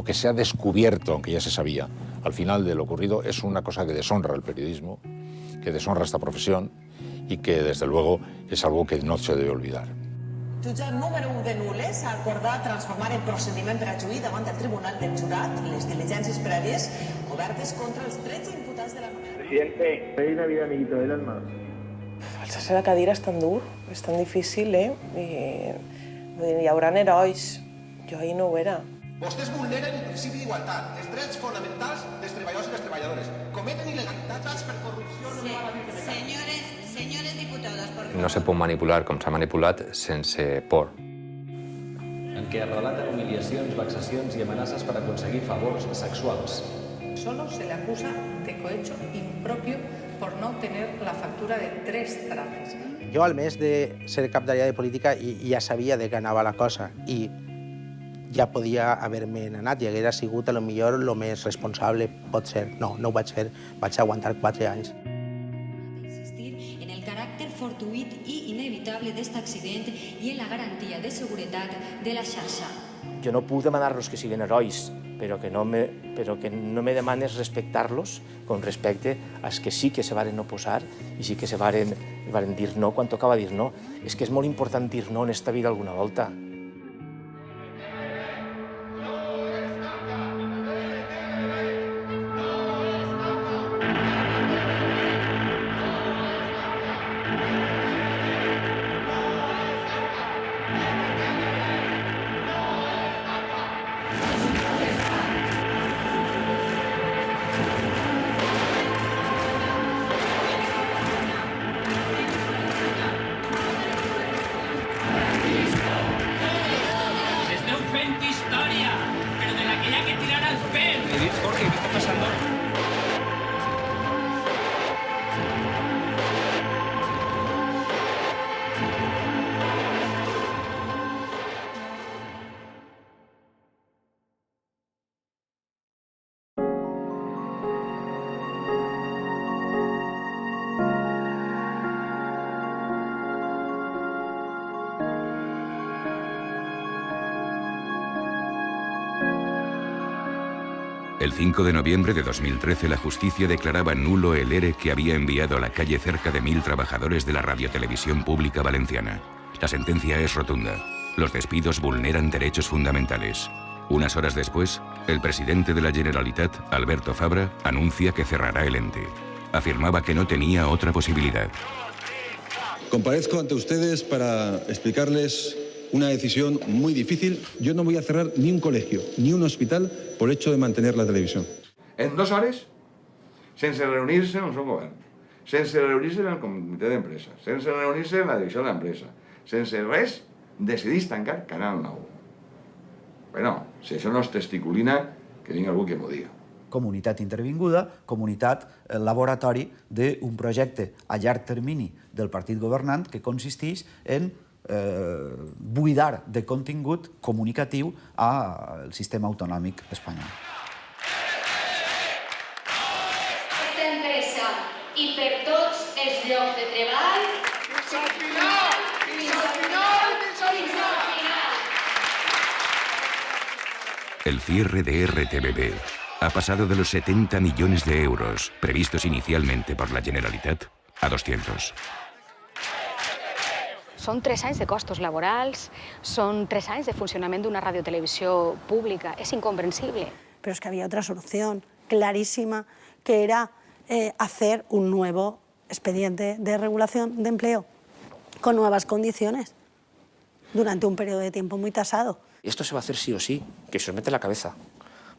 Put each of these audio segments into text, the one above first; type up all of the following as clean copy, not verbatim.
lo que se ha descubierto, aunque ya se sabía, al final de lo ocurrido, es una cosa que deshonra el periodismo, que deshonra esta profesión y que, desde luego, es algo que no se debe olvidar. Jutge número 1 de Nules ha acordat transformar el procediment per a juí davant del Tribunal del Jurat les diligències prèvies obertes contra els 13 imputats de la novel·la. Presidente, soy una vida amiguito del alma. Alçar-se la cadira és tan dur, és tan difícil, Hi haurà herois. Jo ahir no ho era. Vostès vulneren el principi d'igualtat, els drets fonamentals dels treballadors i les treballadores. Cometen il·legalitats per corrupció... Señores diputados, por favor. No se pot manipular com s'ha manipulat sense por. En què es relaten humiliacions, vexacions i amenaces per aconseguir favors sexuals. Solo se le acusa de cohecho impropio por no tener la factura de 3 trajes. Jo, al mes de ser cap d'àrea de política, ja sabia de què anava la cosa i ja podia haver-me anat i haguera sigut, a lo millor, el més responsable, pot ser. No, no ho vaig fer, vaig aguantar 4 anys. Insistir en el caràcter fortuït i inevitable d'aquest accident i en la garantia de seguretat de la xarxa. Jo no puc demanar-los que siguin herois, però que no me demanes respectar-los con respecte als que sí que se varen oposar i sí que se varen dir no quan tocava dir no. És que és molt important dir no en esta vida alguna volta. El 5 de noviembre de 2013, la justicia declaraba nulo el ERE que había enviado a la calle cerca de 1000 trabajadores de la radiotelevisión pública valenciana. La sentencia es rotunda. Los despidos vulneran derechos fundamentales. Unas horas después, el presidente de la Generalitat, Alberto Fabra, anuncia que cerrará el ente. Afirmaba que no tenía otra posibilidad. Comparezco ante ustedes para explicarles una decisión muy difícil. Yo no voy a cerrar ni un colegio, ni un hospital por el hecho de mantener la televisión. En 2 hores, sense reunir-se en el seu govern, sense reunir-se en el comitè d'empresa, sense reunir-se en la direcció de l'empresa, sense res, decidís tancar Canal 9. Bueno, si això no és testiculina, que vingui algú que m'ho diga. Comunitat intervinguda, comunitat laboratori d'un projecte a llarg termini del partit governant que consisteix en buidar de contingut comunicatiu al sistema autonòmic espanyol. Aquesta empresa i per tots els llocs de treball fins al final, fins al final, fins al final. El cierre de RTBB ha pasado de los 70 millones de euros previstos inicialmente por la Generalitat a 200. Són 3 anys de costos laborals, són 3 anys de funcionament d'una radiotelevisió pública. És incomprensible. Pero es que había otra solución clarísima, que era hacer un nuevo expediente de regulación de empleo con nuevas condiciones durante un periodo de tiempo muy tasado. Esto se va a hacer sí o sí, que se os mete en la cabeza,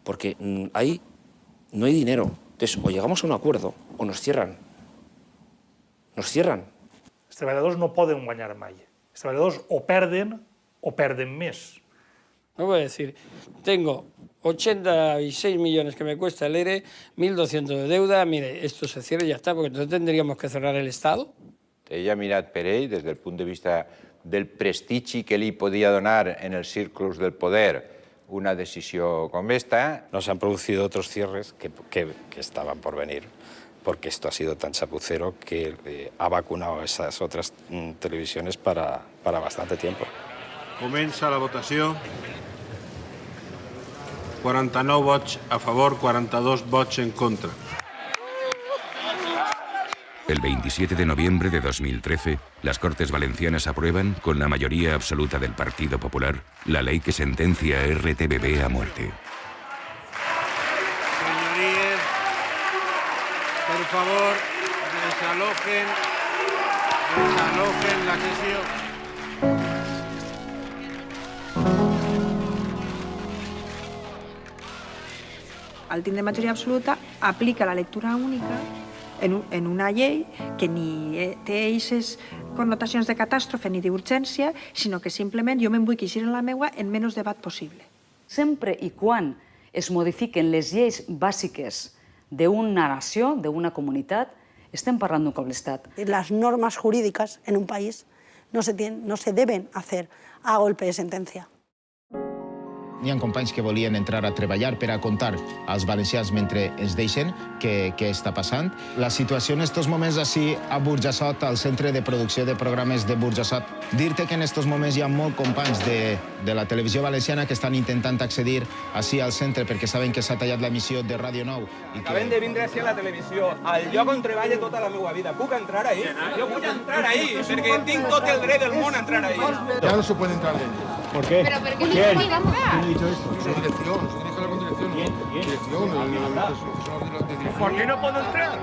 porque ahí no hay dinero. Entonces, o llegamos a un acuerdo o nos cierran. Nos cierran. Els treballadors no poden guanyar mai. Els treballadors o perden més. No voy a decir, tengo 86 millones que me cuesta el ERE, 1.200 de deuda, mire, esto se cierra y ya está, porque entonces tendríamos que cerrar el Estado. Ella ha mirat per ell des del punt de vista del prestigi que li podia donar en els círculos del poder una decisió com esta. No se han producido otros cierres que estaban por venir, porque esto ha sido tan chapucero que ha vacunado a esas otras televisiones para bastante tiempo. Comença la votació. 49 vots a favor, 42 vots en contra. El 27 de noviembre de 2013, las Cortes Valencianas aprueban, con la mayoría absoluta del Partido Popular, la ley que sentencia a RTBB a muerte. Señorías, por favor, desalojen la sesión. Al tindre majoria absoluta, aplica la lectura única en una llei que ni té aquestes connotacions de catàstrofe ni d'urgència, sinó que simplement jo me'n vull queixir en la meua en menys debat possible. Sempre i quan es modifiquen les lleis bàsiques d'una nació, d'una comunitat, estem parlant d'un cop d'estat. Las normas jurídicas en un país no se deben hacer a golpe de sentencia. Hi ha companys que volien entrar a treballar per a contar als valencians mentre ens deixen què està passant. La situació en estos moments així a Burjassot, al centre de producció de programes de Burjassot. Dir-te que en estos moments hi ha molts companys de la televisió valenciana que estan intentant accedir així al centre perquè saben que s'ha tallat l'emissió de Ràdio 9. Acabem de vindre així a la televisió, al lloc on treballo tota la meva vida. Puc entrar ahí? Jo vull entrar ahí, perquè tinc tot el dret del món a entrar ahí. Ya no se puede entrar dentro. ¿Por qué? ¿Pero por qué no se puede entrar? ¿Quién ha dicho esto? Su dirección, se dirige a la dirección. Dirección. ¿Por qué no puedo entrar?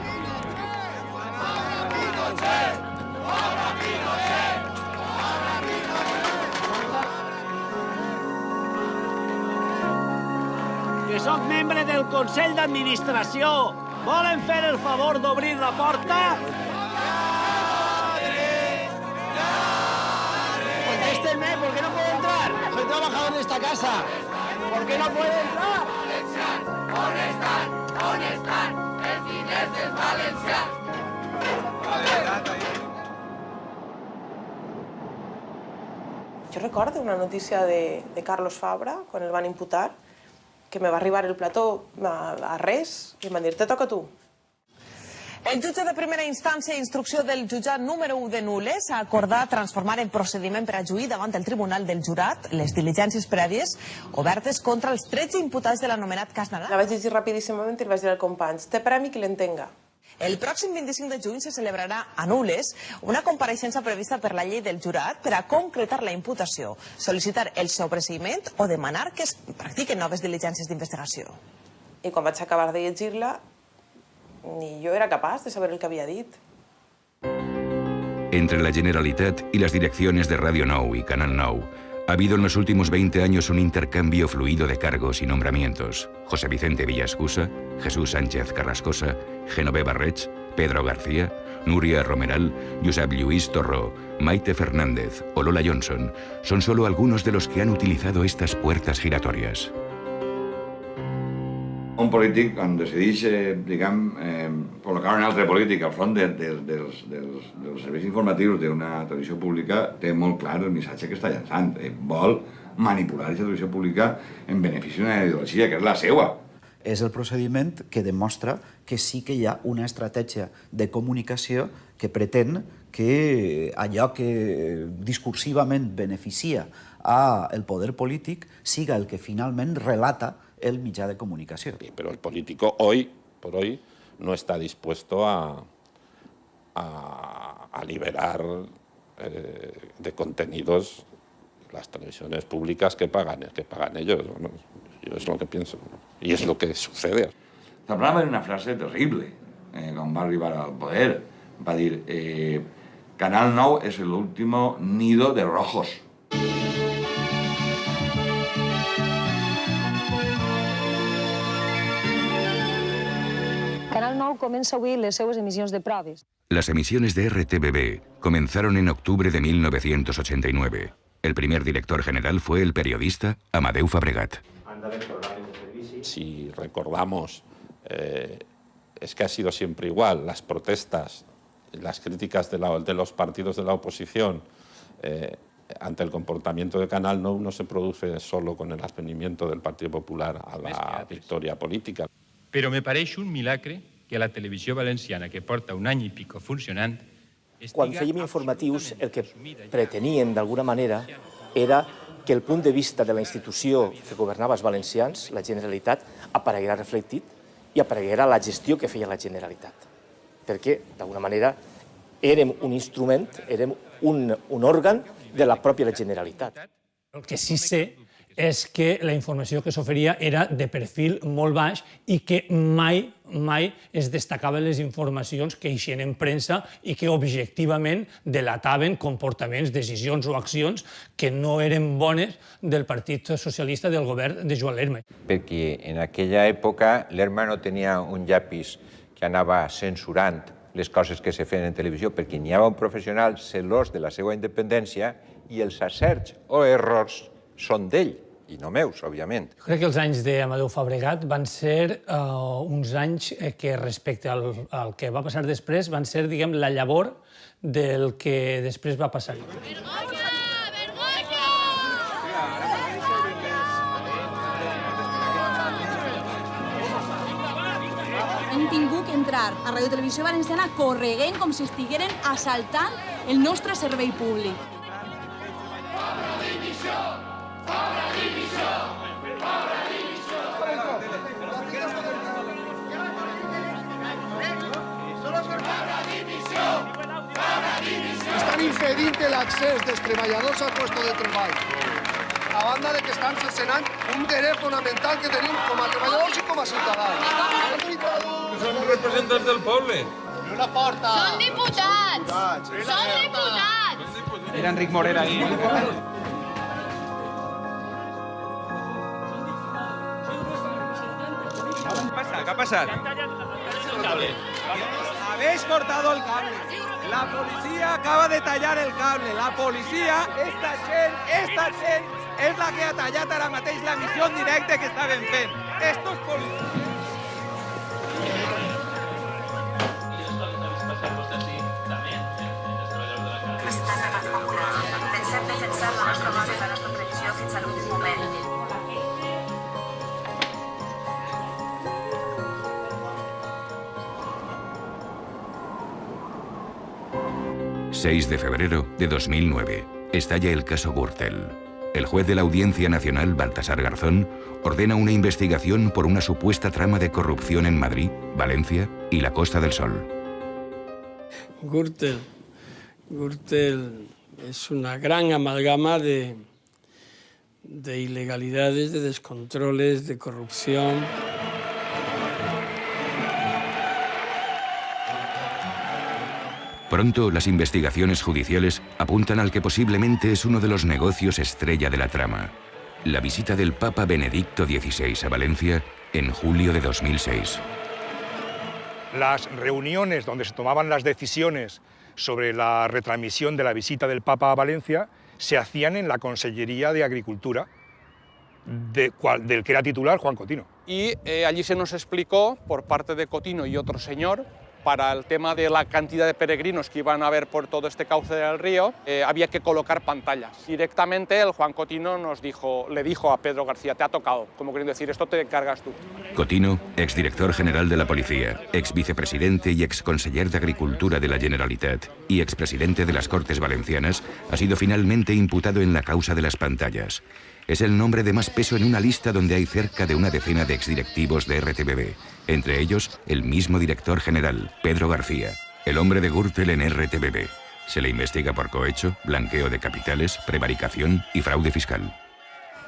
Que soc membre del Consell d'Administració. Volen fer el favor d'obrir la porta? Contéstenme, ¿por qué no puedo entrar? Soy trabajador de esta casa. ¿Por qué no puedo entrar? ¿On estan els diners dels valencians? Jo recordo una notícia de Carlos Fabra, quan el van imputar, que me va arribar el plató a res i em van dir, te toca a tu. El jutge de primera instància i instrucció del jutjat número 1 de Nules ha acordat transformar en procediment per a juir davant el Tribunal del Jurat les diligències prèvies obertes contra els 13 imputats de l'anomenat cas Nadal. La vaig llegir rapidíssimament i li vaig dir al company, té premi qui l'entenga. El pròxim 25 de juny se celebrarà a Nules una compareixença prevista per la llei del jurat per a concretar la imputació, sol·licitar el sobreseïment o demanar que es practiquen noves diligències d'investigació. I quan vaig acabar de llegir-la, ni yo era capaz de saber el que había dicho. Entre la Generalitat y las direcciones de Radio Nou y Canal Nou, ha habido en los últimos 20 años un intercambio fluido de cargos y nombramientos. José Vicente Villascusa, Jesús Sánchez Carrascosa, Genoveva Reig, Pedro García, Núria Romeral, Josep Lluís Torró, Maite Fernández o Lola Johnson son solo algunos de los que han utilizado estas puertas giratorias. Un polític, quan decideix, col·locar un altre polític al front dels serveis informatius d'una televisió pública, té molt clar el missatge que està llançant. Vol manipular aquesta televisió pública en benefici d'una ideologia, que és la seva. És el procediment que demostra que sí que hi ha una estratègia de comunicació que pretén que allò que discursivament beneficia al poder polític siga el que finalment relata el mitjà de comunicación. Pero el político hoy por hoy no está dispuesto a liberar de contenidos las televisiones públicas que pagan ellos. Bueno, yo es lo que pienso y es lo que sucede. Zambrana va dir una frase terrible quan va arribar al poder. Va dir, Canal 9 es el último nido de rojos. Canal 9 comença avui les seues emissions de proves. Las emisiones de RTBB comenzaron en octubre de 1989. El primer director general fue el periodista Amadeu Fabregat. Si recordamos, es que ha sido siempre igual. Las protestas, las críticas de los partidos de la oposición ante el comportamiento de Canal 9 no se produce solo con el advenimiento del Partido Popular a la victoria política. Però me pareix un milagre que la televisió valenciana, que porta un any i pico funcionant... Quan fèiem informatius, el que preteníem d'alguna manera era que el punt de vista de la institució que governava els valencians, la Generalitat, apareguera reflectit i apareguera la gestió que feia la Generalitat. Perquè, d'alguna manera, érem un instrument, érem un òrgan de la pròpia Generalitat. El que sí sé és que la informació que s'oferia era de perfil molt baix i que mai es destacaven les informacions que eixien en premsa i que objectivament delataven comportaments, decisions o accions que no eren bones del Partit Socialista del govern de Joan Lerma. Perquè en aquella època Lerma no tenia un llapis que anava censurant les coses que se feien en televisió, perquè n'hi havia un professional celós de la seva independència i els acerts o errors són d'ell, i no meus, òbviament. Crec que els anys d'Amadeu Fabregat van ser uns anys que, respecte al que va passar després, van ser, diguem, la llavor del que després va passar. Hem tingut que entrar a Ràdio Televisió Valenciana correguent com si estigueren assaltant el nostre servei públic. Estan impedint l'accés dels treballadors al puesto de treball. A banda de que estan cercenant un dret fonamental que tenim com a treballadors i com a ciutadans. Som representants del poble. Obriu la porta. Són diputats! Són diputats! Era Enric Morera ahir. ¿Qué ha pasado? El cable. Habéis cortado el cable. La policía acaba de tallar el cable. La policía, esta gent és la que ha tallat ara mateix la missió en directe que estaven fent. Estos policías. Pensem defensar la nostra base i la nostra tradició fins a l'últim moment. 6 de febrero de 2009. Estalla el caso Gürtel. El juez de la Audiencia Nacional, Baltasar Garzón, ordena una investigación por una supuesta trama de corrupción en Madrid, Valencia y la Costa del Sol. Gürtel es una gran amalgama de ilegalidades, de descontroles, de corrupción. Pronto, las investigaciones judiciales apuntan al que posiblemente es uno de los negocios estrella de la trama: la visita del Papa Benedicto XVI a Valencia en julio de 2006. Las reuniones donde se tomaban las decisiones sobre la retransmisión de la visita del Papa a Valencia se hacían en la Consellería de Agricultura, del que era titular Juan Cotino. Y allí se nos explicó, por parte de Cotino y otro señor, para el tema de la cantidad de peregrinos que iban a haber por todo este cauce del río, había que colocar pantallas. Directamente el Juan Cotino le dijo a Pedro García: te ha tocado, como queriendo decir, esto te encargas tú. Cotino, exdirector general de la Policía, exvicepresidente y exconseller de Agricultura de la Generalitat y expresidente de las Cortes Valencianas, ha sido finalmente imputado en la causa de las pantallas. Es el nombre de más peso en una lista donde hay cerca de una decena de exdirectivos de RTBB, entre ellos el mismo director general, Pedro García, el hombre de Gürtel en RTBB. Se le investiga por cohecho, blanqueo de capitales, prevaricación y fraude fiscal.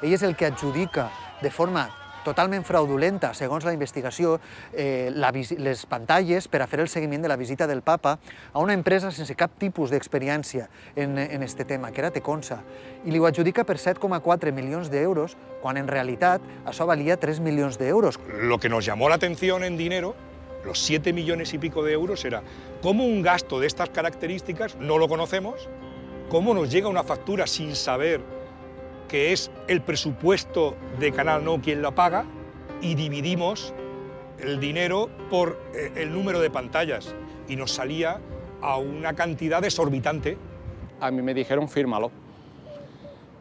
Ell és el que adjudica de forma totalment fraudulenta, segons la investigació, les pantalles per a fer el seguiment de la visita del Papa a una empresa sense cap tipus d'experiència en aquest tema, que era Teconsa, i li ho adjudica per 7,4 milions d'euros, quan en realitat això valia 3 milions d'euros. Lo que nos llamó la atención en dinero, los 7 millones y pico de euros, era cómo un gasto de estas características no lo conocemos, cómo nos llega una factura sin saber que es el presupuesto de Canal Nou quien la paga, y dividimos el dinero por el número de pantallas y nos salía a una cantidad exorbitante. A mí me dijeron fírmalo.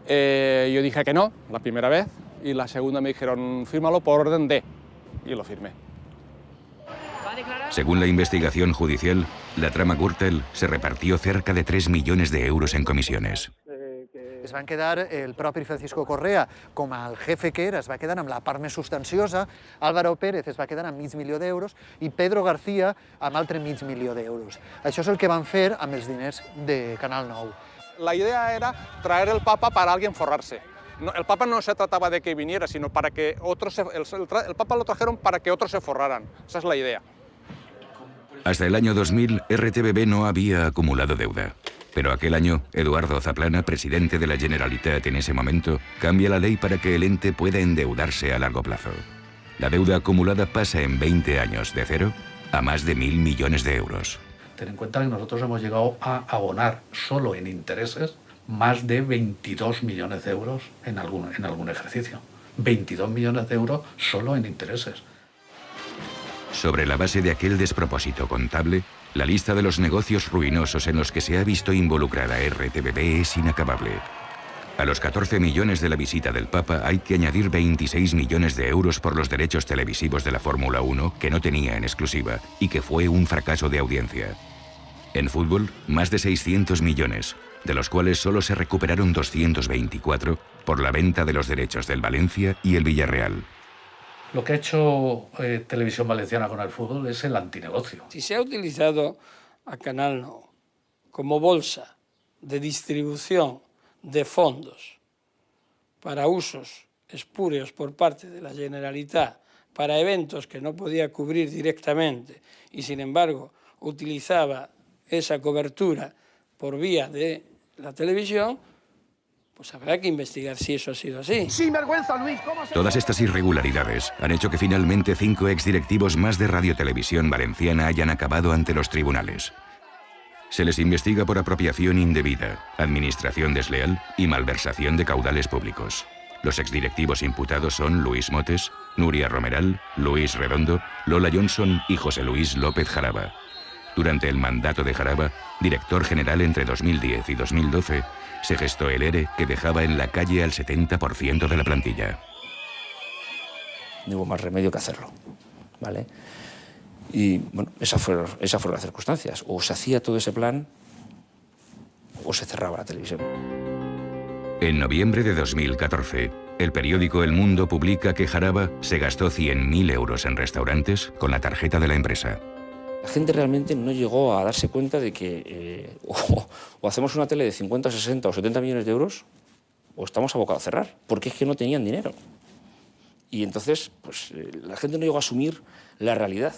Yo dije que no, la primera vez, y la segunda me dijeron fírmalo por orden de, y lo firmé. Según la investigación judicial, la trama Gürtel se repartió cerca de 3 millones de euros en comisiones. Es van quedar el propi Francisco Correa com el jefe que era, es va quedar amb la part més substanciosa, Álvaro Pérez es va quedar amb €500,000 i Pedro García amb altre €500,000. Això és el que van fer amb els diners de Canal 9. La idea era traer el Papa para alguien forrarse. El Papa no se trataba de que viniera, sino para que otros el Papa lo trajeron para que otros se forraran. Esa es la idea. Hasta el año 2000, RTBB no había acumulado deuda. Pero aquel año, Eduardo Zaplana, presidente de la Generalitat en ese momento, cambia la ley para que el ente pueda endeudarse a largo plazo. La deuda acumulada pasa en 20 años de cero a más de 1.000 millones de euros. Ten en cuenta que nosotros hemos llegado a abonar solo en intereses más de 22 millones de euros en algún ejercicio. 22 millones de euros solo en intereses. Sobre la base de aquel despropósito contable, la lista de los negocios ruinosos en los que se ha visto involucrada RTBB es inacabable. A los 14 millones de la visita del Papa hay que añadir 26 millones de euros por los derechos televisivos de la Fórmula 1 que no tenía en exclusiva y que fue un fracaso de audiencia. En fútbol, más de 600 millones, de los cuales solo se recuperaron 224 por la venta de los derechos del Valencia y el Villarreal. Lo que ha hecho Televisión Valenciana con el fútbol es el antinegocio. Si se ha utilizado a Canal 9 como bolsa de distribución de fondos para usos espurios por parte de la Generalitat, para eventos que no podía cubrir directamente y sin embargo utilizaba esa cobertura por vía de la televisión, pues habrá que investigar si eso ha sido así. ¡Sin vergüenza, Luis! ¿Cómo se... Todas estas irregularidades han hecho que finalmente 5 exdirectivos más de Radio Televisión Valenciana hayan acabado ante los tribunales. Se les investiga por apropiación indebida, administración desleal y malversación de caudales públicos. Los exdirectivos imputados son Luis Motes, Nuria Romeral, Luis Redondo, Lola Johnson y José Luis López Jaraba. Durante el mandato de Jaraba, director general entre 2010 y 2012, se gestó el ERE que dejaba en la calle al 70% de la plantilla. No hubo más remedio que hacerlo, ¿vale? Y bueno, esas fueron las circunstancias. O se hacía todo ese plan o se cerraba la televisión. En noviembre de 2014, el periódico El Mundo publica que Jaraba se gastó 100.000 euros en restaurantes con la tarjeta de la empresa. La gente realmente no llegó a darse cuenta de que o hacemos una tele de 50, 60 o 70 millones de euros o estamos abocados a cerrar, porque es que no tenían dinero. Y entonces pues, la gente no llegó a asumir la realidad.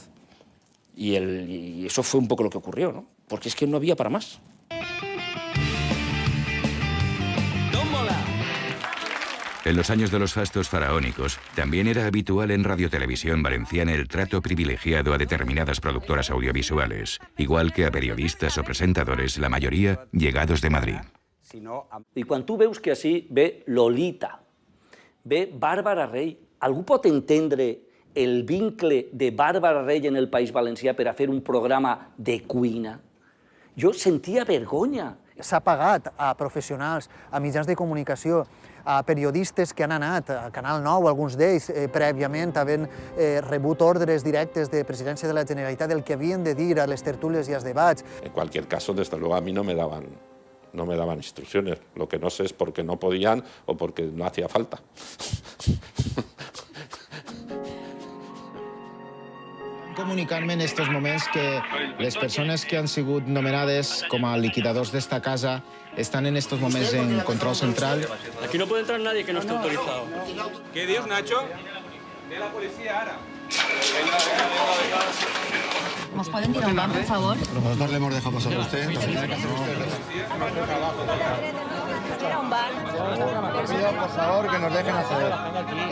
Y eso fue un poco lo que ocurrió, ¿no? Porque es que no había para más. En los años de los fastos faraónicos, también era habitual en Radio Televisión Valenciana el trato privilegiado a determinadas productoras audiovisuales, igual que a periodistas o presentadores, la mayoría llegados de Madrid. I quan tu veus que així ve Lolita, ve Bàrbara Rey, algú pot entendre el vincle de Bàrbara Rey en el País Valencià per a fer un programa de cuina? Jo sentia vergonya. S'ha pagat a professionals, a mitjans de comunicació, a periodistes que han anat a Canal 9, alguns d'ells prèviament havent rebut ordres directes de Presidència de la Generalitat del que havien de dir a les tertúlies i als debats. En cualquier caso, desde luego, a mí no me daban instrucciones. Lo que no sé es por qué no podían o porque no hacía falta. Comunicar-me en aquests moments que les persones que han sigut nomenades com a liquidadors d'esta casa están en estos momentos en control central. Aquí no puede entrar nadie que no esté autorizado. ¿Qué Dios, Nacho? Ve la policía ahora. ¿Nos pueden tirar un bar, por favor? Nosotros le hemos dejado pasar a usted. Un bar. Pido, por favor, que nos dejen acceder.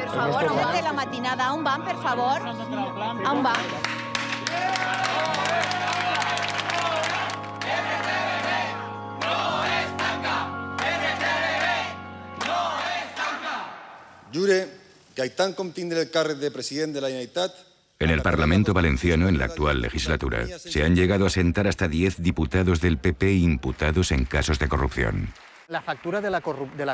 Per favor, a 1 de la matinada. A un banc, per favor. A un banc. Jure que Aitán com tindre el càrrec de president de la Generalitat. En el Parlamento Valenciano, en la actual legislatura, se han llegado a sentar hasta 10 diputados del PP imputados en casos de corrupción. La factura de la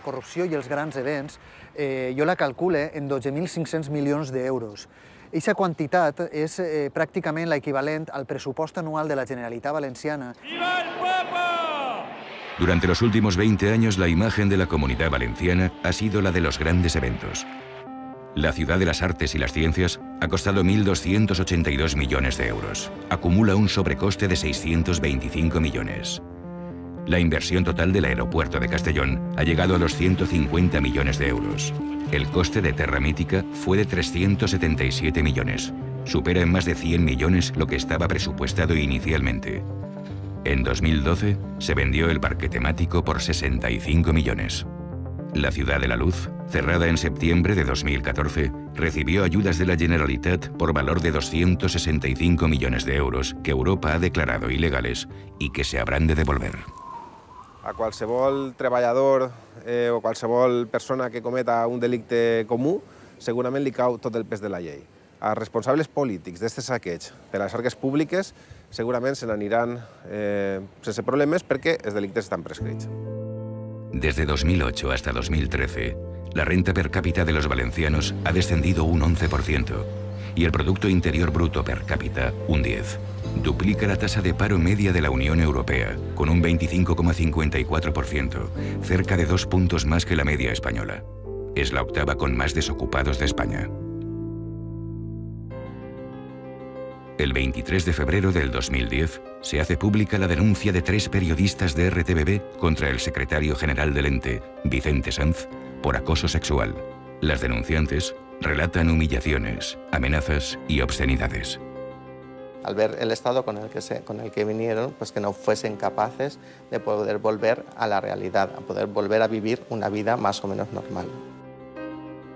corrupció i els grans events jo la calcule en 12.500 milions d'euros. Aquesta quantitat és pràcticament l'equivalent al pressupost anual de la Generalitat Valenciana. ¡Viva el Papa! Durante los últimos 20 años, la imagen de la Comunidad Valenciana ha sido la de los grandes eventos. La ciudad de las artes y las ciencias ha costado 1.282 millones de euros. Acumula un sobrecoste de 625 millones. La inversión total del aeropuerto de Castellón ha llegado a los 150 millones de euros. El coste de Terra Mítica fue de 377 millones. Supera en más de 100 millones lo que estaba presupuestado inicialmente. En 2012 se vendió el parque temático por 65 millones. La Ciudad de la Luz, cerrada en septiembre de 2014, recibió ayudas de la Generalitat por valor de 265 millones de euros que Europa ha declarado ilegales y que se habrán de devolver. A qualsevol treballador o qualsevol persona que cometa un delicte comú segurament li cau tot el pes de la llei. Els responsables polítics d'aquest saqueig per a les arques públiques segurament se n'aniran sense problemes perquè els delictes estan prescrits. Desde 2008 hasta 2013, la renta per cápita de los valencianos ha descendido un 11% y el Producto Interior Bruto per cápita un 10%. Duplica la tasa de paro media de la Unión Europea, con un 25,54%, cerca de 2 puntos más que la media española. Es la octava con más desocupados de España. El 23 de febrero del 2010 se hace pública la denuncia de 3 periodistas de RTBB contra el secretario general del ente, Vicente Sanz, por acoso sexual. Las denunciantes relatan humillaciones, amenazas y obscenidades. Al ver el estado con el que vinieron, pues que no fuesen capaces de poder volver a la realidad, a poder volver a vivir una vida más o menos normal.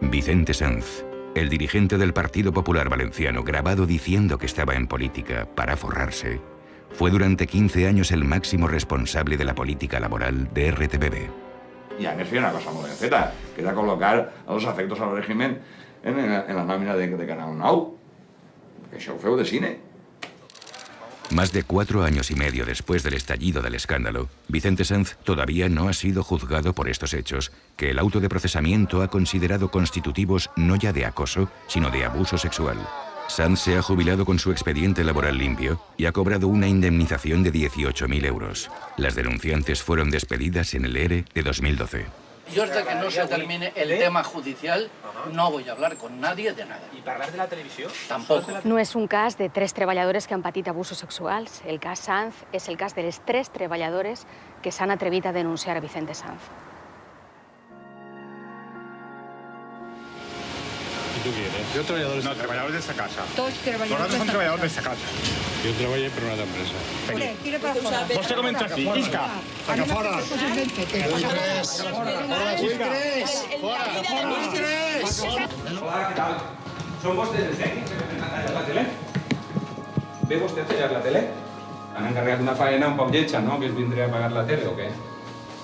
Vicente Sanz, el dirigente del Partido Popular Valenciano, grabado diciendo que estaba en política para forrarse, fue durante 15 años el máximo responsable de la política laboral de RTBB. I a més feia una cosa molt ben feta, que era col·locar els afectos al règim en la nòmina de Canal 9. Que això ho feu de cine. Más de 4 años y medio después del estallido del escándalo, Vicente Sanz todavía no ha sido juzgado por estos hechos, que el auto de procesamiento ha considerado constitutivos no ya de acoso, sino de abuso sexual. Sanz se ha jubilado con su expediente laboral limpio y ha cobrado una indemnización de 18.000 euros. Las denunciantes fueron despedidas en el ERE de 2012. Yo hasta que no se termine el tema judicial no voy a hablar con nadie de nada. ¿Y parlar de la televisió? Tampoc. No és un cas de 3 treballadores que han patit abusos sexuals. El cas Sanz és el cas de les 3 treballadores que s'han atrevit a denunciar a Vicente Sanz. ¿Y tú quién eres? Yo treballadores. No, treballadors d'esta casa. Tots treballadors Nosaltres som treballadors d'esta casa. Jo treballo per una altra empresa. Tira per fora. Vostè com entra aquí? Isca. Acá fora. Hola, ¿qué tal? ¿Son ustedes los técnicos que ven a tallar la tele? ¿Ve usted tallar la tele? Han encargat una faena un poc lletja, ¿no? Que es vindré a pagar la tele o qué?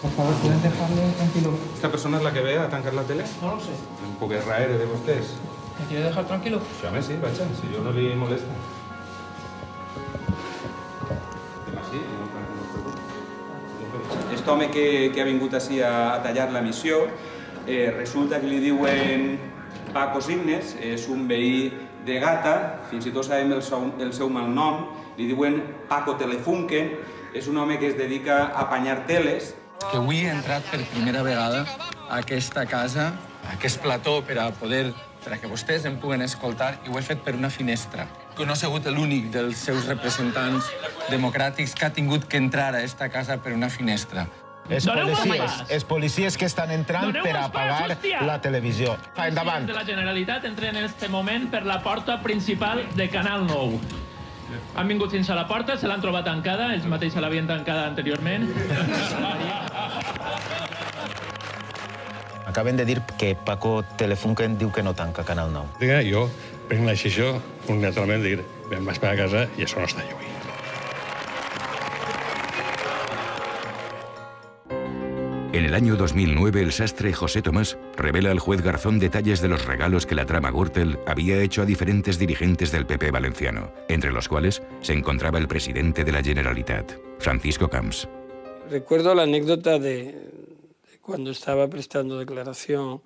Por favor, ¿pueden dejarle tranquilo? ¿Esta persona es la que ve a tancar la tele? No lo sé. Un poc erraere de vostès. ¿Me quiere dejar tranquilo? Sí, home, sí, vaja, si jo no li molesta. Sí, Este home que ha vingut així a tallar la missió, resulta que li diuen Paco Signes, és un veí de Gata, fins i tot sabem el seu malnom, li diuen Paco Telefunken, és un home que es dedica a apanyar teles. Que avui he entrat per primera vegada a aquesta casa, a aquest plató, per a que vostès em puguen escoltar, i ho he fet per una finestra. Que no he sigut l'únic dels seus representants democràtics que ha tingut que entrar a esta casa per una finestra. Els policies que estan entrant per a apagar la televisió. Endavant. De la Generalitat entren en aquest moment per la porta principal de Canal 9. Han vingut fins a la porta, se l'han trobat tancada, ells mateixos l'havien tancada anteriorment. Acaben de dir que Paco Telefunken diu que no tanca Canal 9. Jo prenc la decisió unilateralment de dir me'n vaig per a casa i això no està jo. En el año 2009, el sastre José Tomás revela al juez Garzón detalles de los regalos que la trama Gürtel había hecho a diferentes dirigentes del PP valenciano, entre los cuales se encontraba el presidente de la Generalitat, Francisco Camps. Recuerdo la anécdota de cuando estaba prestando declaración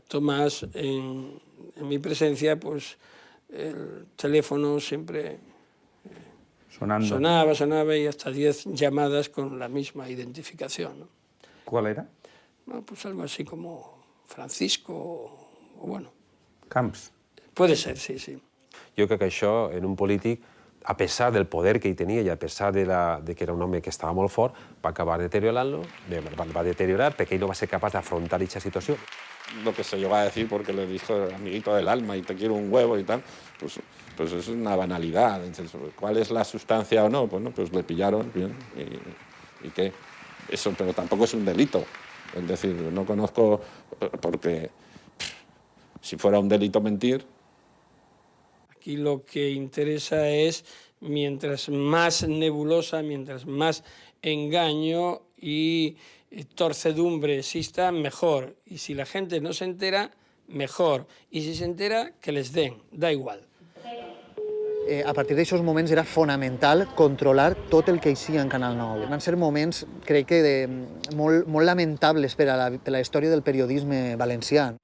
Tomás en mi presencia, pues el teléfono siempre sonando. Sonaba y hasta 10 llamadas con la misma identificación, ¿no? ¿Cuál era? No, pues algo así como Francisco o bueno. Camps. Puede ser, sí, sí. Jo crec que això, en un polític, a pesar del poder que ell tenia i a pesar de que era un home que estava molt fort, va acabar deteriorant-lo, va deteriorar perquè ell no va ser capaç d'afrontar aquesta situació. Lo que se llegó a decir porque le dijo amiguito del alma y te quiero un huevo y tal, pues es una banalidad. Entonces, ¿cuál es la sustancia o no? Bueno, pues le pillaron bien y qué. Eso, pero tampoco es un delito. Es decir, no conozco, porque si fuera un delito mentir. Aquí lo que interesa es, mientras más nebulosa, mientras más engaño y torcedumbre exista, mejor. Y si la gente no se entera, mejor. Y si se entera, que les den, da igual. A partir d'aixòs moments era fonamental controlar tot el que eixia en Canal 9. Van ser moments, crec que, molt lamentables per a la història del periodisme valencià.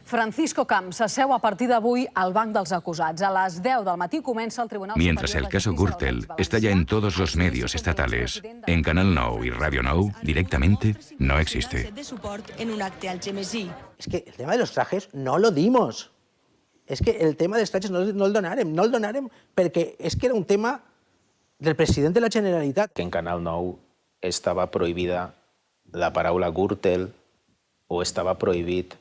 Francisco Camps s'asseu a partir d'avui al banc dels acusats. A les 10 del matí comença el Tribunal Mientras el caso Gürtel está ya en todos los medios estatales, en Canal 9 y Radio 9 directamente no existe. Es que el tema de los trajes no lo dimos. Es que el tema dels trajes no el donarem perquè és que era un tema del president de la Generalitat. Que en Canal 9 estava prohibida la paraula Gürtel o estava prohibit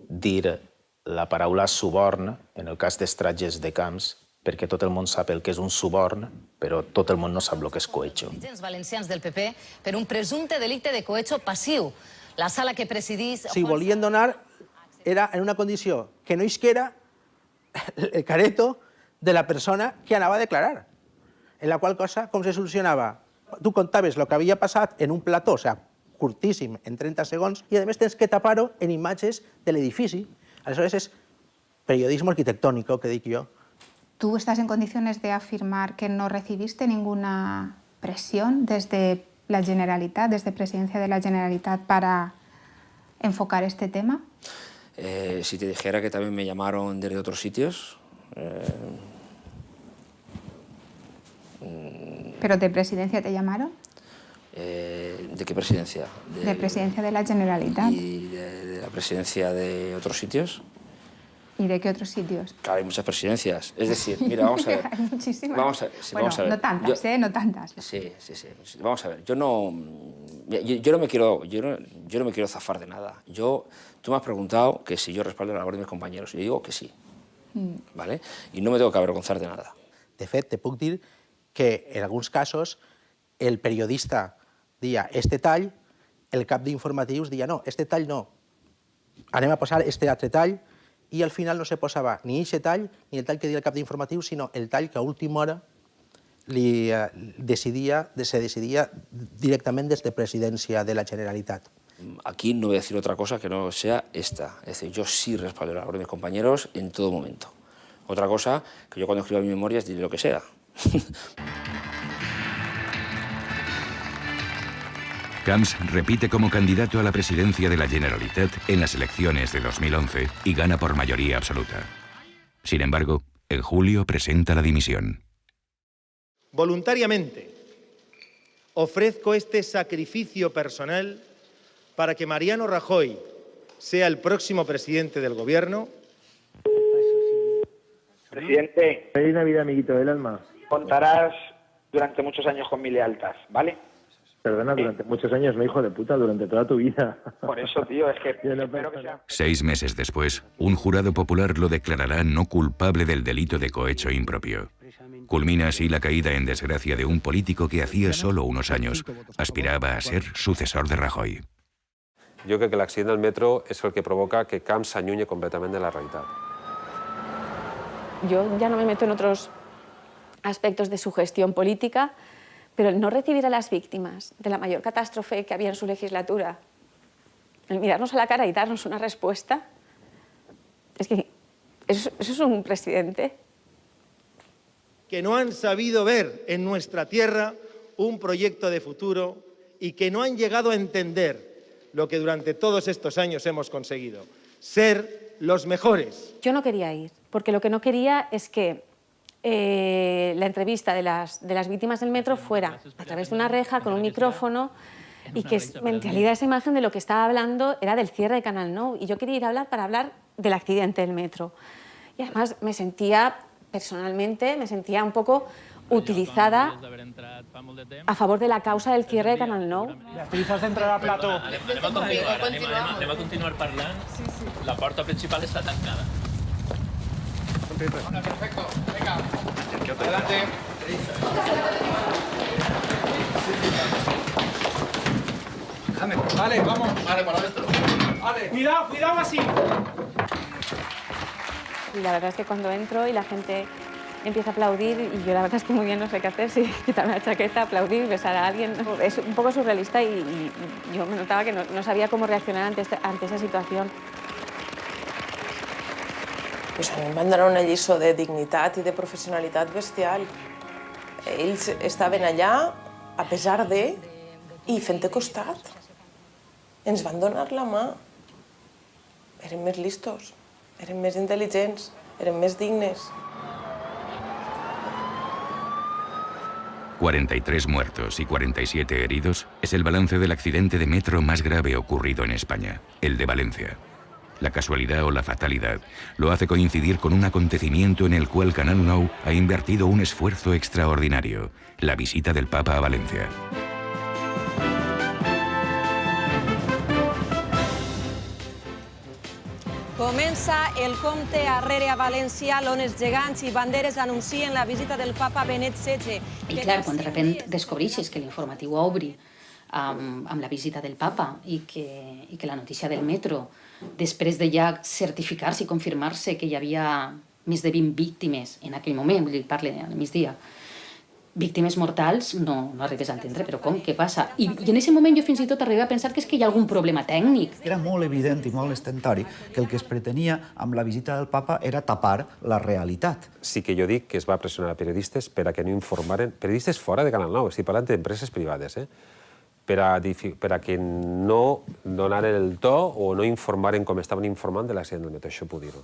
dir la paraula suborn en el cas dels trajes de Camps, perquè tot el món sap el que és un suborn, però tot el món no sap el que és cohecho. Els valencians del PP per un presumpte delicte de cohecho passiu. La sala que presidís... Si volien donar era en una condició que no isquera el careto de la persona que anava a declarar. En la qual cosa, com se solucionava? Tu contaves el que havia passat en un plató, o sigui, curtíssim, en 30 segons, i a més tens que tapar-ho en imatges de l'edifici. Aleshores és periodismo arquitectónico, que dic jo. ¿Tú estás en condiciones de afirmar que no recibiste ninguna presión desde la Generalitat, desde Presidencia de la Generalitat, para enfocar este tema? Si te dijera que también me llamaron desde otros sitios... ¿Pero de Presidencia te llamaron? ¿De qué presidencia? De Presidencia de la Generalitat. ¿Y de la presidencia de otros sitios? ¿Y de qué otros sitios? Claro, hay muchas presidencias. Es decir, mira, vamos a ver. Hay muchísimas. Vamos a ver. Sí, bueno, vamos a ver. No tantas, no tantas. Sí. Vamos a ver. Yo no me quiero zafar de nada. Tú me has preguntado que si yo respaldo la labor de mis compañeros. Y yo digo que sí. ¿Vale? Y no me tengo que avergonzar de nada. De fet, te puc dir que en alguns casos el periodista deia este tall, el cap d'informatius deia no, este tall no, anem a posar este altre tall, i al final no se posava ni aquest tall ni el tall que deia el cap d'informatius, sinó el tall que a última hora se decidia directament des de Presidència de la Generalitat. Aquí no voy a decir otra cosa que no sea esta. Es decir, yo sí respaldo la labor de mis compañeros en todo momento. Otra cosa, que yo cuando escriba mis memorias diré lo que sea. Camps repite como candidato a la presidencia de la Generalitat en las elecciones de 2011 y gana por mayoría absoluta. Sin embargo, en julio presenta la dimisión. Voluntariamente ofrezco este sacrificio personal para que Mariano Rajoy sea el próximo presidente del Gobierno. Presidente. Feliz Navidad, amiguito del alma. Contarás durante muchos años con mi lealtad, ¿vale? Perdona, durante muchos años, no, hijo de puta, durante toda tu vida. Por eso, tío, es que espero que sea... 6 meses después, un jurado popular lo declarará no culpable del delito de cohecho impropio. Culmina así la caída en desgracia de un político que hacía solo unos años aspiraba a ser sucesor de Rajoy. Jo crec que l'accident del metro és el que provoca que Camps s'allunyi completament de la realitat. Yo ya no me meto en otros aspectos de su gestión política, pero el no recibir a las víctimas de la mayor catástrofe que había en su legislatura, el mirarnos a la cara y darnos una respuesta, es que eso es un presidente. Que no han sabido ver en nuestra tierra un proyecto de futuro y que no han llegado a entender lo que durante todos estos años hemos conseguido, ser los mejores. Yo no quería ir, porque lo que no quería es que la entrevista de las víctimas del metro fuera a través de una reja con un micrófono y que en realidad esa imagen de lo que estaba hablando era del cierre de Canal Nou y yo quería ir a hablar para hablar del accidente del metro. Y además me sentía, personalmente, un poco utilizada a favor de la causa del cierre de Canal Nou. Beatriz, has d'entrar a plató. Anem a continuar parlant. La porta principal està tancada. Perfecto, venga. Adelante. Vale, vamos. Vale, para adentro. Vale. Cuidado así. Y la verdad es que cuando entro y la gente empieza a aplaudir, y yo la verdad es que muy bien no sé qué hacer, si quitarme la chaqueta, aplaudir, besar a alguien. Es un poco surrealista y yo me notaba que no sabía cómo reaccionar ante esa situación. Pues a mi em van donar una lliçó de dignitat i de professionalitat bestial. Ells estaven allà, a pesar de, i fent-te costat. Ens van donar la mà. Eren més listos, eren més intel·ligents, eren més dignes. 43 muertos y 47 heridos es el balance del accidente de metro más grave ocurrido en España, el de Valencia. La casualidad o la fatalidad lo hace coincidir con un acontecimiento en el cual Canal Nou ha invertido un esfuerzo extraordinario, la visita del Papa a Valencia. Comença el compte arrere a València, on els gegants i banderes anuncien la visita del papa Benet XVI. I clar, quan de repente descobreixes que l'informatiu obri amb la visita del papa i que la notícia del metro, després de ja certificar-se i confirmar-se que hi havia més de 20 víctimes en aquell moment, vull dir, parle al migdia, víctimes mortals, no arribes a entendre, però com, què passa? I en aquest moment jo fins i tot arribava a pensar que és que hi ha algun problema tècnic. Era molt evident i molt estentori que el que es pretenia amb la visita del papa era tapar la realitat. Sí que jo dic que es va pressionar a periodistes per a que no informaren, periodistes fora de Canal Nou, estic parlant d'empreses privades, per a que no donaren el to o no informaren com estaven informant de l'accident del metro, això puc dir-ho.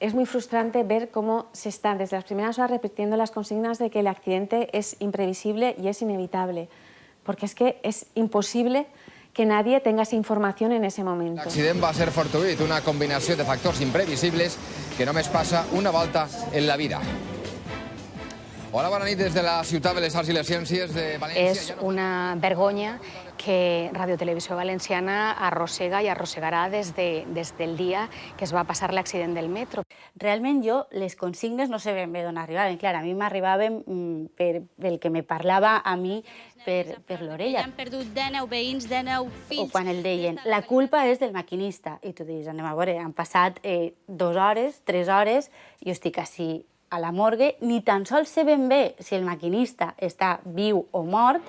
Es muy frustrante ver cómo se están desde las primeras horas repitiendo las consignas de que el accidente es imprevisible y es inevitable, porque es que es imposible que nadie tenga esa información en ese momento. L'accident va ser fortuït, una combinació de factors imprevisibles que només passa una volta en la vida. Hola, bona nit des de la ciutat de les Arts i les Ciències de València. És una vergonya que Radio Televisió Valenciana arrossega i arrossegarà des del dia que es va passar l'accident del metro. Realment jo les consignes no sé ben bé d'on arribaven. Clar, a mi m'arribaven pel que me parlava a mi per l'orella. Han perdut 19 veïns, 19 fills. O quan el deien, la culpa és del maquinista. I tu dius, anem a veure, han passat 2 hores, 3 hores, i jo estic així a la morgue, ni tan sols sé ben bé si el maquinista està viu o mort.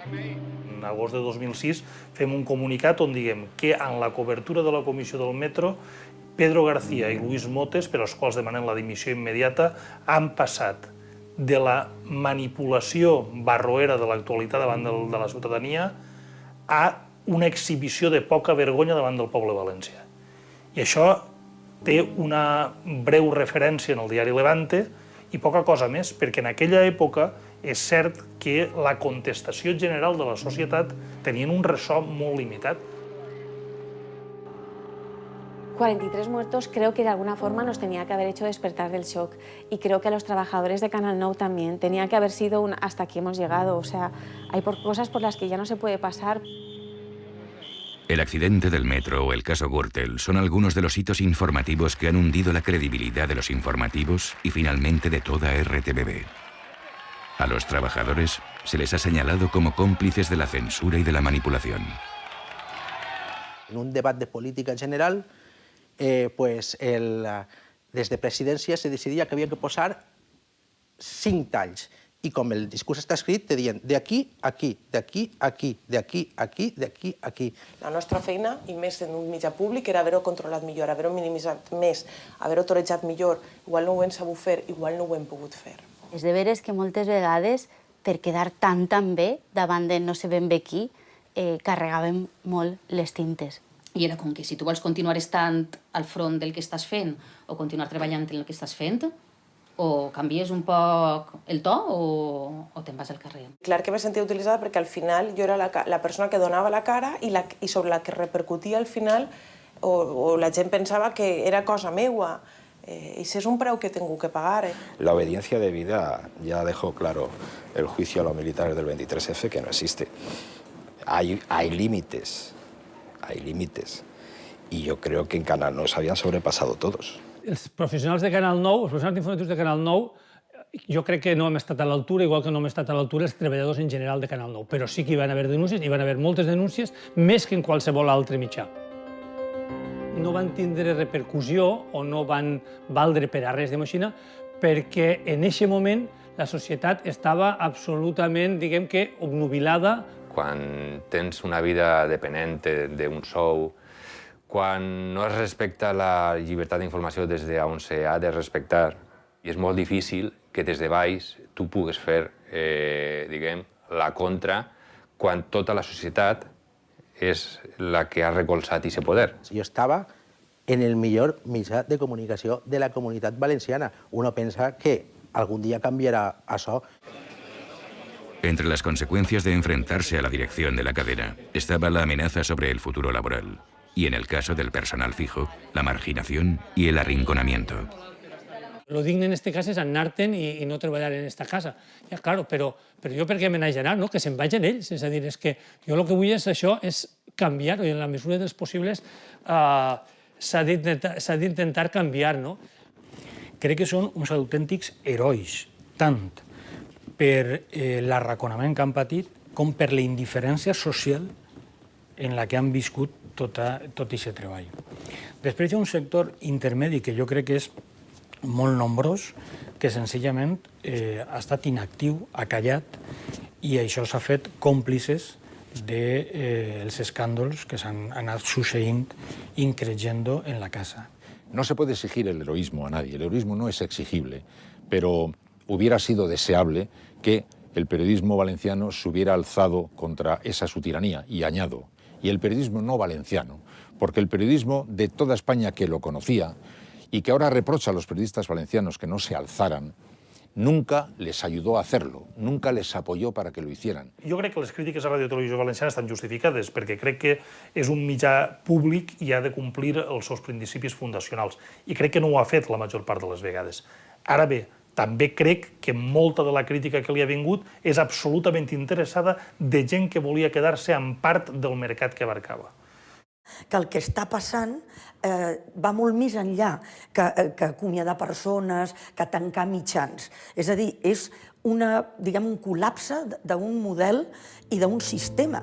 En agost de 2006 fem un comunicat on diguem que en la cobertura de la comissió del metro, Pedro García i Luis Motes, per als quals demanen la dimissió immediata, han passat de la manipulació barroera de l'actualitat davant de la ciutadania a una exhibició de poca vergonya davant del poble valencià. I això té una breu referència en el diari Levante i poca cosa més, perquè en aquella època és cert que la contestació general de la societat tenien un ressò molt limitat. 43 muertos creo que de alguna forma nos tenía que haber hecho despertar del shock y creo que a los trabajadores de Canal Nou también. Tenía que haber sido un hasta aquí hemos llegado, o sea, hay cosas por las que ya no se puede pasar. El accidente del metro o el caso Gürtel son algunos de los hitos informativos que han hundido la credibilidad de los informativos y finalmente de toda RTBV. A los trabajadores se les ha señalado como cómplices de la censura y de la manipulación. En un debat de política general, des de presidència se decidia que havia que posar 5 talls. I com el discurs està escrit, te diuen d'aquí, aquí, d'aquí, aquí, d'aquí, aquí, d'aquí, aquí. La nostra feina, i més en un mitjà públic, era haver-ho controlat millor, haver-ho minimitzat més, haver-ho torejat millor. Igual no ho hem sabut fer, igual no ho hem pogut fer. És de veres que moltes vegades, per quedar tan bé davant de no sé ben bé qui, carregàvem molt les tintes. I era com que si tu vols continuar estant al front del que estàs fent o continuar treballant en el que estàs fent, o canvies un poc el to o te'n vas al carrer. Clar que me sentia utilitzada perquè al final jo era la persona que donava la cara i sobre la que repercutia al final o la gent pensava que era cosa meua. I si és un preu que he tingut que pagar. La obediencia debida ya dejó claro el juicio a los militares del 23F que no existe. Hay límites, y yo creo que en Canal 9 se habían sobrepasado todos. Els professionals de Canal 9, els professionals informatius de Canal 9, jo crec que no hem estat a l'altura, igual que no hem estat a l'altura els treballadors en general de Canal 9, però sí que hi van haver denúncies, hi van haver moltes denúncies, més que en qualsevol altre mitjà. No van tindre repercussió o no van valdre per a res de moixina perquè en aquest moment la societat estava absolutament, diguem que, obnubilada. Quan tens una vida depenent d'un sou, quan no es respecta la llibertat d'informació des d'on s'ha de respectar, i és molt difícil que des de baix tu pugues fer, diguem, la contra quan tota la societat és la que ha recolzat aquest poder. Jo estava en el millor mitjà de comunicació de la comunitat valenciana. Uno pensa que algún día cambiará això. Entre las consecuencias de enfrentarse a la dirección de la cadena estaba la amenaza sobre el futuro laboral y, en el caso del personal fijo, la marginación y el arrinconamiento. Lo digne en este cas és anar-te'n i no treballar en esta casa. Ja, claro, però jo per què me n'haig d'anar, no? Que se'n vagin ells. És a dir, és que jo el que vull és això, és canviar-ho, i en la mesura dels possibles s'ha d'intentar canviar, no? Crec que són uns autèntics herois, tant per l'arraconament que han patit com per la indiferència social en la que han viscut tot aquest treball. Després hi ha un sector intermedi que jo crec que és molt nombrós, que senzillament ha estat inactiu, ha callat, i això s'ha fet còmplices dels escàndols que s'han anat succeint increyendo en la casa. No se puede exigir el heroísmo a nadie, el heroísmo no es exigible, pero hubiera sido deseable que el periodismo valenciano se hubiera alzado contra esa su tiranía, y añado, y el periodismo no valenciano, porque el periodismo de toda España que lo conocía y que ahora reprocha a los periodistas valencianos que no se alzaran, nunca les ayudó a hacerlo, nunca les apoyó para que lo hicieran. Jo crec que les crítiques a Ràdio Televisió Valenciana estan justificades perquè crec que és un mitjà públic i ha de complir els seus principis fundacionals. I crec que no ho ha fet la major part de les vegades. Ara bé, també crec que molta de la crítica que li ha vingut és absolutament interessada de gent que volia quedar-se en part del mercat que abarcava. Que el que està passant va molt més enllà que acomiadar persones, que tancar mitjans. És a dir, és un col·lapse d'un model i d'un sistema.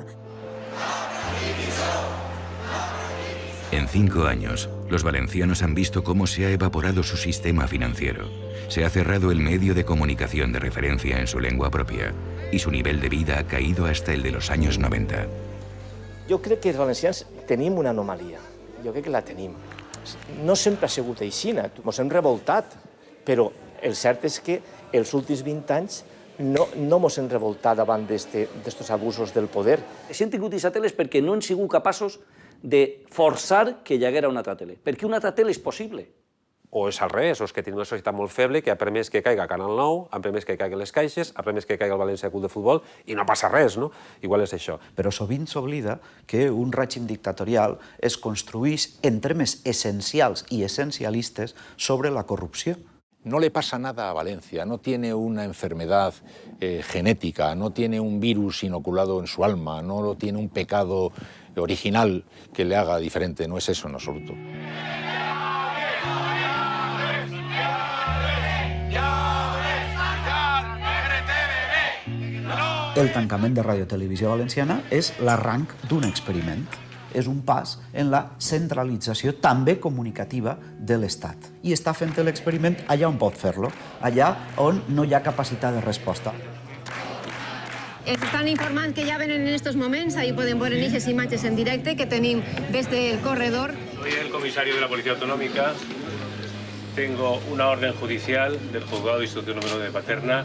En 5 años, los valencianos han visto cómo se ha evaporado su sistema financiero. Se ha cerrado el medio de comunicación de referencia en su lengua propia y su nivel de vida ha caído hasta el de los años 90. Jo crec que els valencians tenim una anomalia. Jo crec que la tenim. No sempre ha sigut així, ens hem revoltat, però el cert és que els últims 20 anys no ens hem revoltat davant d'aquests abusos del poder. Si hem tingut aquesta tele és perquè no hem sigut capaços de forçar que hi haguera una altra tele, perquè una altra tele és possible. O és al revés, o és que tenim una societat molt feble que ha permès que caiga Canal 9, ha permès que caiguen les caixes, ha permès que caiga el València Club de Futbol i no passa res, no? Igual és això. Però sovint s'oblida que un règim dictatorial es construeix en termes essencials i essencialistes sobre la corrupció. No le pasa nada a Valencia, no tiene una enfermedad genética, no tiene un virus inoculado en su alma, no tiene un pecado original que le haga diferente, no es eso en absoluto. El tancament de Ràdio Televisió Valenciana és l'arranc d'un experiment. És un pas en la centralització també comunicativa de l'Estat. I està fent l'experiment allà on pot fer-lo, allà on no hi ha capacitat de resposta. Están informando que ya ven en estos momentos, ahí pueden ver en esas imágenes en directo que tenemos desde el corredor. Soy el comisario de la Policía Autonómica. Tengo una orden judicial del juzgado de instrucción número 1 de Paterna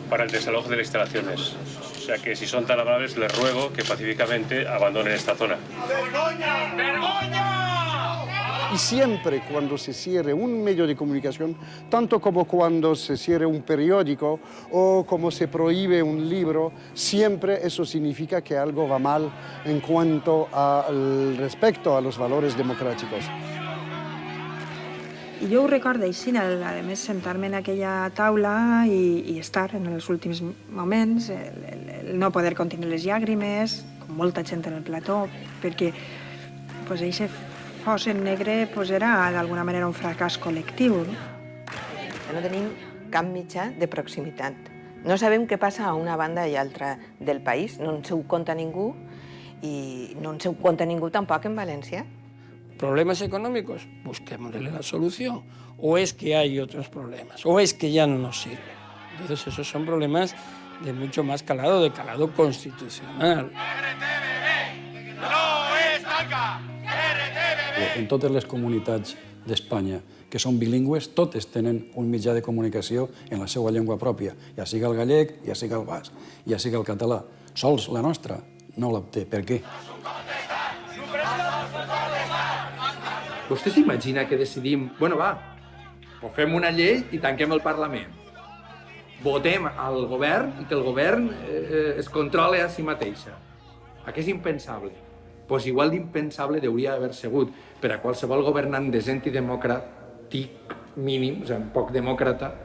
para el desalojo de las instalaciones. O sea que si son tan amables, les ruego que pacíficamente abandonen esta zona. ¡Vergoña! ¡Vergoña! Y siempre cuando se cierre un medio de comunicación, tanto como cuando se cierre un periódico o como se prohíbe un libro, siempre eso significa que algo va mal en cuanto al respecto a los valores democràtics. I jo ho recordo així, a més, sentar-me en aquella taula i estar en els últims moments, el no poder contenir les llàgrimes, com molta gent en el plató, perquè aquest fosset negre era d'alguna manera un fracàs col·lectiu. No tenim cap mitjà de proximitat. No sabem què passa a una banda i altra del país, no ens ho conta ningú i no ens ho conta ningú tampoc en València. ¿Problemas económicos? Busquémosle la solución. ¿O es que hay otros problemas? ¿O es que ya no nos sirve? Entonces esos son problemas de mucho más calado, de calado constitucional. En totes les comunitats d'Espanya que són bilingües, totes tenen un mitjà de comunicació en la seva llengua pròpia, ja siga el gallec, ja siga el basc, ja siga el català. Sols la nostra no la té. Per què? Vostè s'imagina que decidim, bueno, va, o fem una llei i tanquem el Parlament. Votem al govern i que el govern es controle a si mateixa. Què és impensable? Doncs igual d'impensable hauria d'haver sigut per a qualsevol governant decent i democràtic mínim, o sigui, poc demòcrata,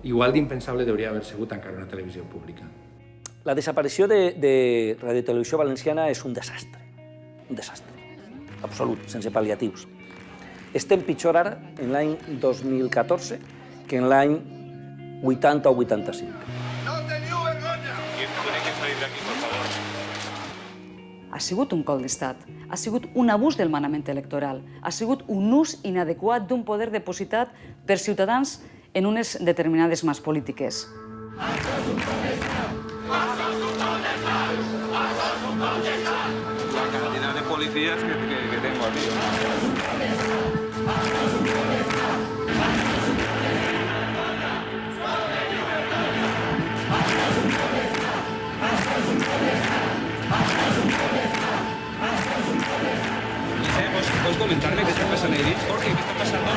igual d'impensable hauria d'haver sigut tancar una televisió pública. La desaparició de Radio Televisió Valenciana és un desastre absolut, sense pal·liatius. Estem pitjor ara, en l'any 2014, que en l'any 80 o 85. Ha sigut un cop d'estat, ha sigut un abús del manament electoral, ha sigut un ús inadequat d'un poder depositat per ciutadans en unes determinades mas polítiques. La cantidad de policías que tengo aquí. ¿Puedes comentarme qué está pasando ahí? Jorge, ¿qué está pasando?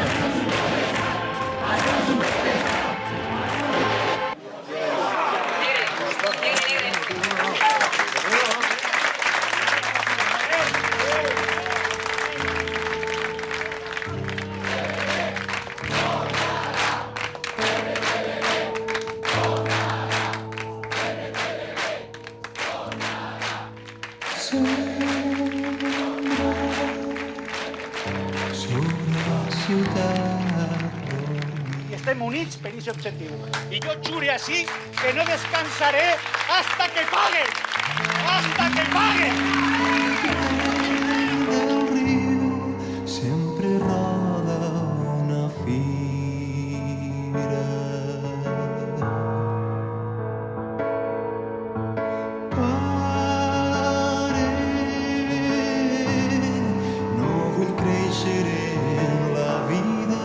I estem units per aquest objectiu. I jo jure així que no descansaré hasta que pague! Hasta que pague! Sempre roda una fira. Pare, no vull créixer en la vida.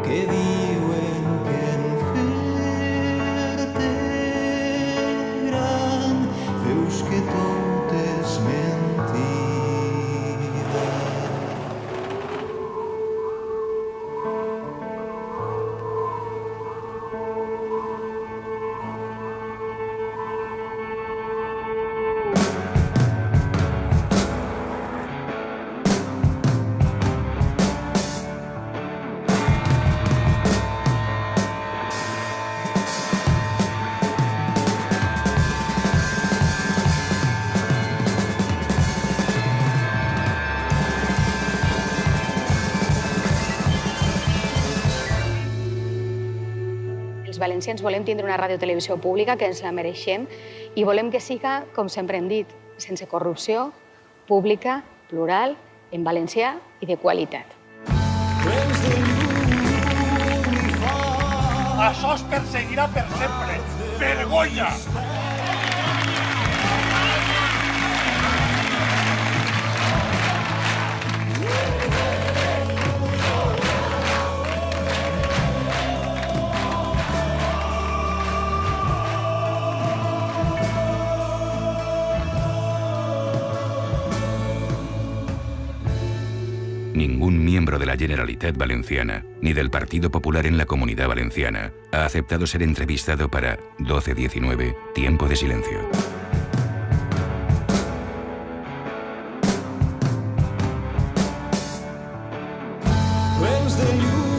Que diuen que en fer-te gran veus que tot és mentida. Els valencians volem tindre una radiotelevisió pública que ens la mereixem i volem que siga, com sempre hem dit, sense corrupció, pública, plural, en valencià i de qualitat. Això es perseguirà per sempre. Vergonya! Ningún miembro de la Generalitat Valenciana ni del Partido Popular en la Comunidad Valenciana ha aceptado ser entrevistado para 12-19, Tiempo de Silencio. Wednesday, you